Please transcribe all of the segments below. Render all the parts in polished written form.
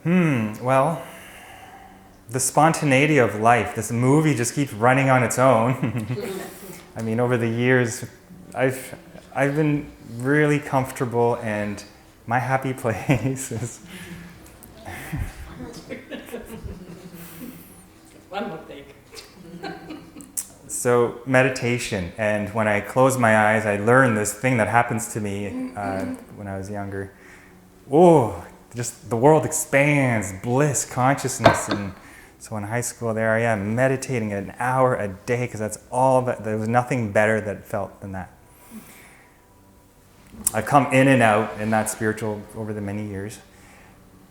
Well, the spontaneity of life. This movie just keeps running on its own. I mean, over the years, I've been really comfortable, and my happy place is. One more take. So meditation, and when I close my eyes, I learn this thing that happens to me when I was younger. Oh, just the world expands, bliss, consciousness, and so in high school there I am meditating an hour a day because that's all that, there was nothing better that felt than that. I've come in and out in that spiritual over the many years.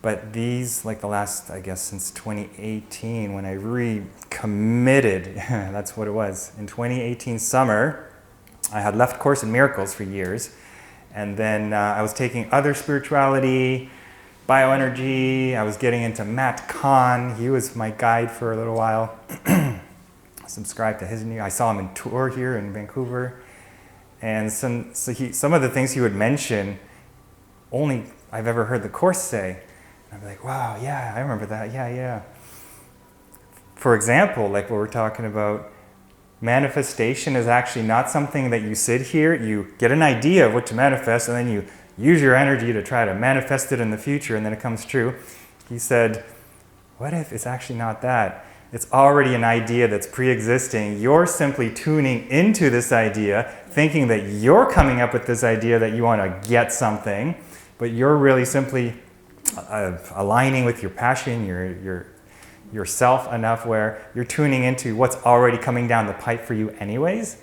But these, like the last, I guess, since 2018, when I recommitted, that's what it was. In 2018 summer, I had left Course in Miracles for years. And then I was taking other spirituality, bioenergy. I was getting into Matt Kahn. He was my guide for a little while. I subscribed to his I saw him in tour here in Vancouver. And some of the things he would mention, only I've ever heard the Course say. I'd be like, wow, yeah, I remember that, yeah. For example, like what we're talking about, manifestation is actually not something that you sit here, you get an idea of what to manifest, and then you use your energy to try to manifest it in the future, and then it comes true. He said, what if it's actually not that? It's already an idea that's pre-existing. You're simply tuning into this idea, thinking that you're coming up with this idea that you want to get something, but you're really simply aligning with your passion, yourself enough where you're tuning into what's already coming down the pipe for you anyways,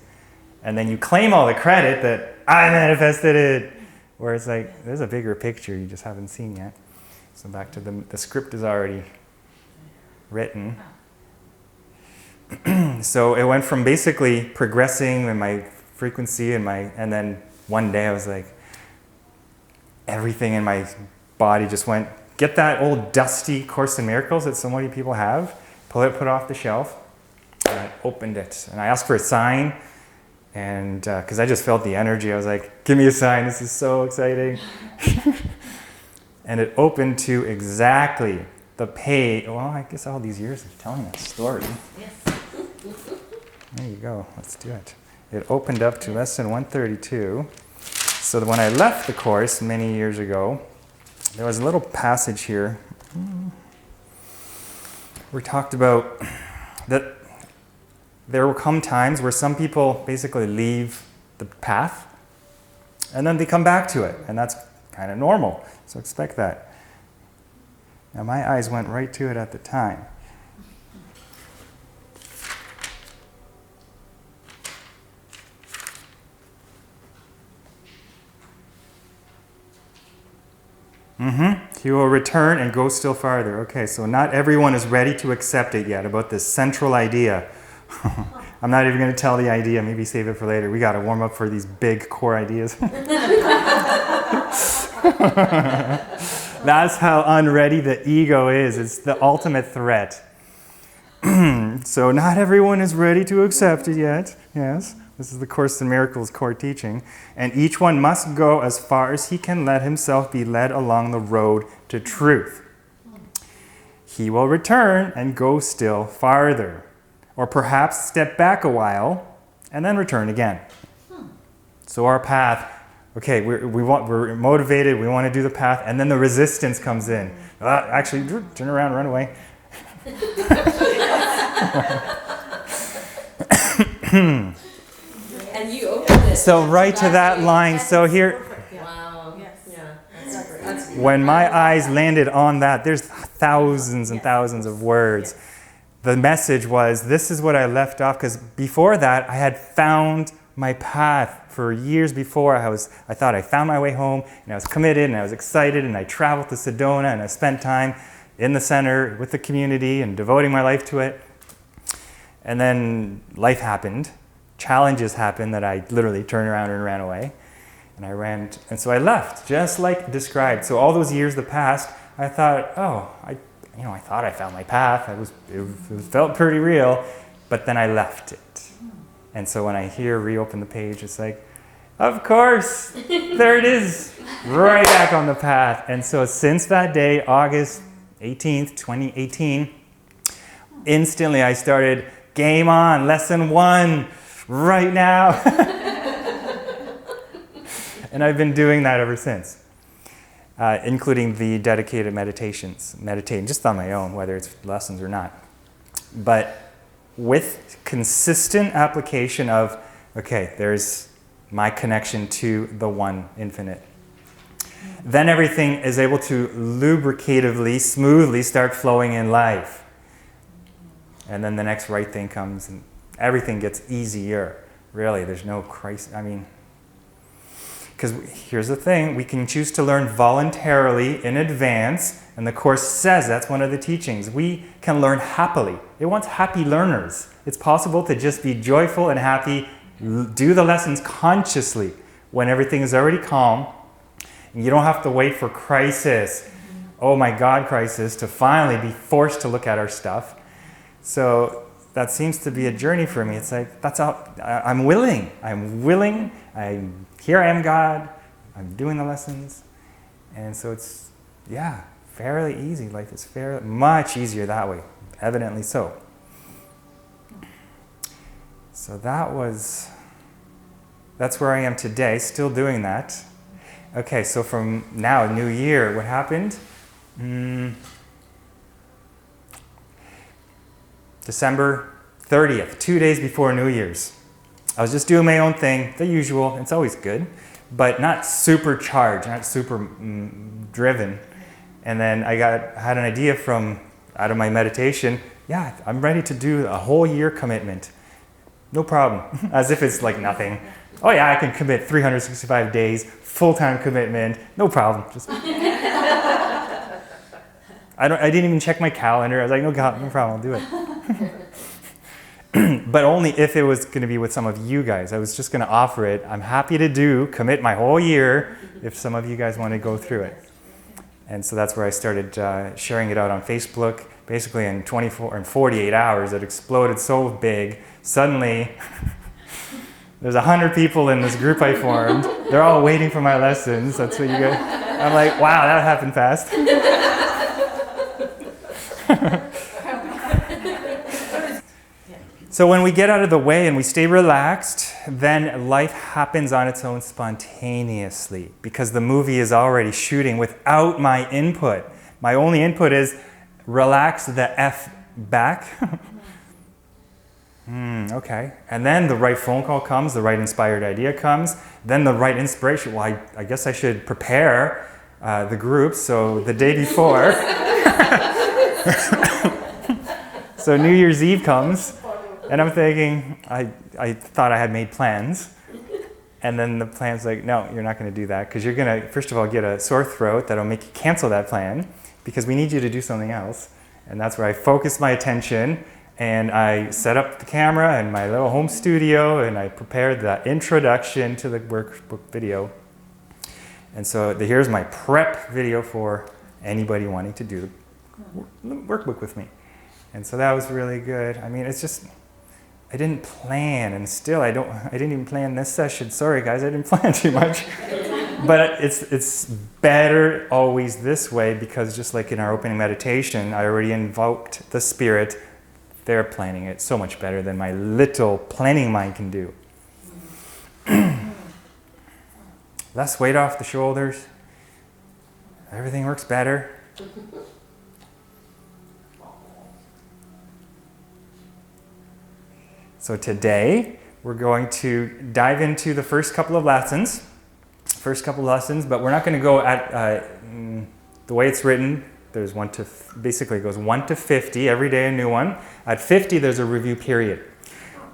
and then you claim all the credit that I manifested it, where it's like there's a bigger picture you just haven't seen yet. So back to the script is already written. So it went from basically progressing in my frequency and then one day I was like, everything in my body just went, get that old dusty Course in Miracles that so many people have, put it off the shelf, and I opened it. And I asked for a sign, and because I just felt the energy, I was like, give me a sign, this is so exciting. And it opened to exactly the page. Well, I guess all these years of telling that story. Yes. There you go, let's do it. It opened up to lesson 132. So that when I left the Course many years ago, there was a little passage here. We talked about that there will come times where some people basically leave the path and then they come back to it, and that's kind of normal. So expect that. Now my eyes went right to it at the time. He will return and go still farther. Okay, so not everyone is ready to accept it yet about this central idea. I'm not even going to tell the idea. Maybe save it for later. We got to warm up for these big core ideas. That's how unready the ego is. It's the ultimate threat. So not everyone is ready to accept it yet. Yes. This is the Course in Miracles core teaching. And each one must go as far as he can let himself be led along the road to truth. He will return and go still farther. Or perhaps step back a while and then return again. So our path, okay, we're motivated, we want to do the path, and then the resistance comes in. Actually, turn around, run away. And you opened it. So right to that line, so here, Wow. Yes. Yeah. That's when my eyes landed on that, there's thousands and thousands of words. The message was, this is what I left off, because before that, I had found my path. For years before, I thought I found my way home, and I was committed, and I was excited, and I traveled to Sedona, and I spent time in the center with the community and devoting my life to it. And then life happened. Challenges happened that I literally turned around and ran away. And so I left, just like described. So all those years that passed, I thought, I thought I found my path. It felt pretty real, but then I left it. And so when I hear reopen the page, it's like, of course, there it is, right back on the path. And so since that day, August 18th, 2018, instantly I started, game on, lesson 1, right now. And I've been doing that ever since, including the dedicated meditations, meditating just on my own, whether it's lessons or not. But with consistent application of, okay, there's my connection to the one infinite. Then everything is able to lubricatively, smoothly start flowing in life. And then the next right thing comes and everything gets easier. Really, there's no crisis. I mean, because here's the thing, we can choose to learn voluntarily in advance, and the Course says that's one of the teachings. We can learn happily. It wants happy learners. It's possible to just be joyful and happy, do the lessons consciously when everything is already calm. You don't have to wait for crisis, oh my God, crisis, to finally be forced to look at our stuff. So that seems to be a journey for me. It's like, that's all, I'm willing. Here I am, God. I'm doing the lessons. And so it's, yeah, fairly easy. Life is much easier that way, evidently so. So that's where I am today, still doing that. Okay, so from now, New Year, what happened? December 30th, 2 days before New Year's. I was just doing my own thing, the usual. It's always good, but not supercharged, not super driven. And then I had an idea out of my meditation. Yeah, I'm ready to do a whole year commitment. No problem, as if it's like nothing. Oh yeah, I can commit 365 days, full-time commitment, no problem. I didn't even check my calendar. I was like, no problem, I'll do it. But only if it was going to be with some of you guys. I was just going to offer it. I'm happy to commit my whole year if some of you guys want to go through it. And so that's where I started sharing it out on Facebook. Basically in 24 and 48 hours, it exploded so big. Suddenly, there's 100 people in this group I formed. They're all waiting for my lessons. That's what you guys... I'm like, wow, that happened fast. So when we get out of the way and we stay relaxed, then life happens on its own spontaneously because the movie is already shooting without my input. My only input is relax the F back. Okay. And then the right phone call comes, the right inspired idea comes, then the right inspiration. Well, I guess I should prepare the group. So the day before, so New Year's Eve comes. And I'm thinking, I thought I had made plans. And then the plan's like, no, you're not going to do that. Because you're going to, first of all, get a sore throat that'll make you cancel that plan. Because we need you to do something else. And that's where I focused my attention. And I set up the camera in my little home studio. And I prepared the introduction to the workbook video. And so here's my prep video for anybody wanting to do the workbook with me. And so that was really good. I mean, it's just... I didn't plan, and still I didn't even plan this session. Sorry guys, I didn't plan too much. But it's better always this way because just like in our opening meditation, I already invoked the Spirit. They're planning it so much better than my little planning mind can do. Less weight off the shoulders. Everything works better. So today, we're going to dive into the first couple of lessons, but we're not going to go at the way it's written. There's basically it goes 1 to 50, every day a new one. At 50, there's a review period.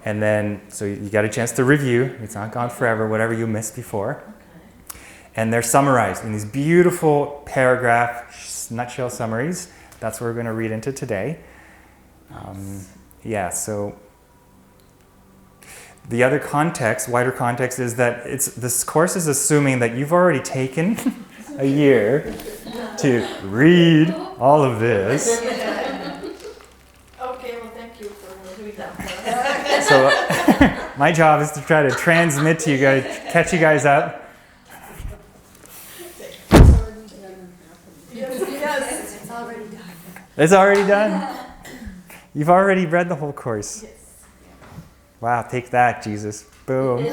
And then, so you got a chance to review. It's not gone forever, whatever you missed before. Okay. And they're summarized in these beautiful paragraph, nutshell summaries. That's what we're going to read into today. So... The other context, wider context, is that this course is assuming that you've already taken a year to read all of this. Okay, well, thank you for doing that. So my job is to try to transmit to you guys, catch you guys up. Yes, it's already done. It's already done? You've already read the whole course. Yes. Wow, take that, Jesus. Boom.